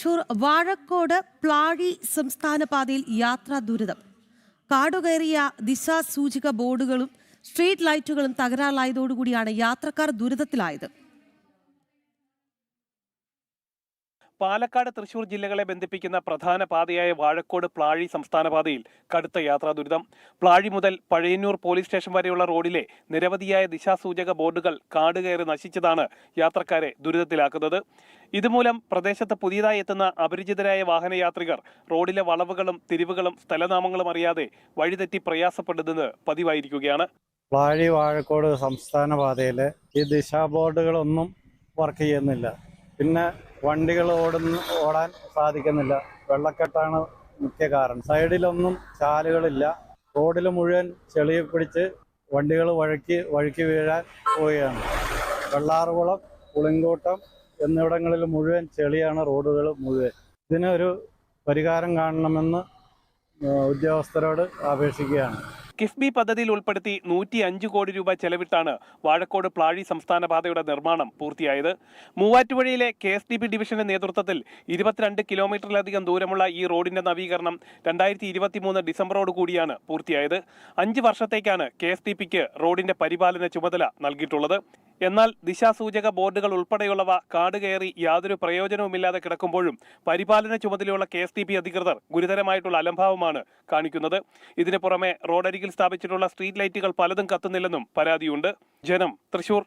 തൃശൂർ വാഴക്കോട് പ്ലാഴി സംസ്ഥാന പാതയിൽ യാത്രാ ദുരിതം. കാടുകയറിയ ദിശാസൂചിക ബോർഡുകളും സ്ട്രീറ്റ് ലൈറ്റുകളും തകരാറിലായതോടുകൂടിയാണ് യാത്രക്കാർ ദുരിതത്തിലായത്. പാലക്കാട് തൃശൂർ ജില്ലകളെ ബന്ധിപ്പിക്കുന്ന പ്രധാന പാതയായ വാഴക്കോട് പ്ലാഴി സംസ്ഥാന പാതയിൽ കടുത്ത യാത്രാ ദുരിതം. പ്ലാഴി മുതൽ പഴയന്നൂർ പോലീസ് സ്റ്റേഷൻ വരെയുള്ള റോഡിലെ നിരവധിയായ ദിശാസൂചക ബോർഡുകൾ കാടുകയറി നശിച്ചതാണ് യാത്രക്കാരെ ദുരിതത്തിലാക്കുന്നത്. ഇതുമൂലം പ്രദേശത്ത് പുതിയതായി എത്തുന്ന അപരിചിതരായ വാഹനയാത്രികർ റോഡിലെ വളവുകളും തിരിവുകളും സ്ഥലനാമങ്ങളും അറിയാതെ വഴിതെറ്റി പ്രയാസപ്പെടുന്നത് പതിവായിരിക്കുകയാണ്. പ്ലാഴി വാഴക്കോട് സംസ്ഥാന പാതയിലെ ഈ ദിശാ ബോർഡുകളൊന്നും വർക്ക് ചെയ്യുന്നില്ല. പിന്നെ വണ്ടികൾ ഓടാൻ സാധിക്കുന്നില്ല. വെള്ളക്കെട്ടാണ് മുഖ്യ കാരണം. സൈഡിലൊന്നും ചാലുകളില്ല. റോഡിൽ മുഴുവൻ ചെളി പിടിച്ച് വണ്ടികൾ വഴുക്കി വീഴാൻ പോവുകയാണ്. വെള്ളാറുകുളം, പുളിങ്കൂട്ടം എന്നിവിടങ്ങളിൽ മുഴുവൻ ചെളിയാണ് റോഡുകൾ മുഴുവൻ. ഇതിനൊരു പരിഹാരം കാണണമെന്ന് ഉദ്യോഗസ്ഥരോട് അപേക്ഷിക്കുകയാണ്. കിഫ്ബി പദ്ധതിയിൽ ഉൾപ്പെടുത്തി 105 കോടി രൂപ ചെലവിട്ടാണ് വാഴക്കോട് പ്ലാഴി സംസ്ഥാന പാതയുടെ നിർമ്മാണം പൂർത്തിയായത്. മൂവാറ്റുപുഴയിലെ KSDB ഡിവിഷന്റെ നേതൃത്വത്തിൽ 22 കിലോമീറ്ററിലധികം ദൂരമുള്ള ഈ റോഡിന്റെ നവീകരണം 2023 ഡിസംബറോടുകൂടിയാണ് പൂർത്തിയായത്. 5 വർഷത്തേക്കാണ് KSDBക്ക് റോഡിന്റെ പരിപാലന ചുമതല നൽകിയിട്ടുള്ളത്. എന്നാൽ ദിശാസൂചക ബോർഡുകൾ ഉൾപ്പെടെയുള്ളവ കാടുകയറി യാതൊരു പ്രയോജനവുമില്ലാതെ കിടക്കുമ്പോഴും പരിപാലന ചുമതലയുള്ള KSDB അധികൃതർ ഗുരുതരമായിട്ടുള്ള അലംഭാവമാണ് കാണിക്കുന്നത്. ഇതിനു പുറമെ റോഡരികിൽ സ്ഥാപിച്ചിട്ടുള്ള സ്ട്രീറ്റ് ലൈറ്റുകൾ പലതും കത്തുന്നില്ലെന്നും പരാതിയുണ്ട്. ജനം, തൃശൂർ.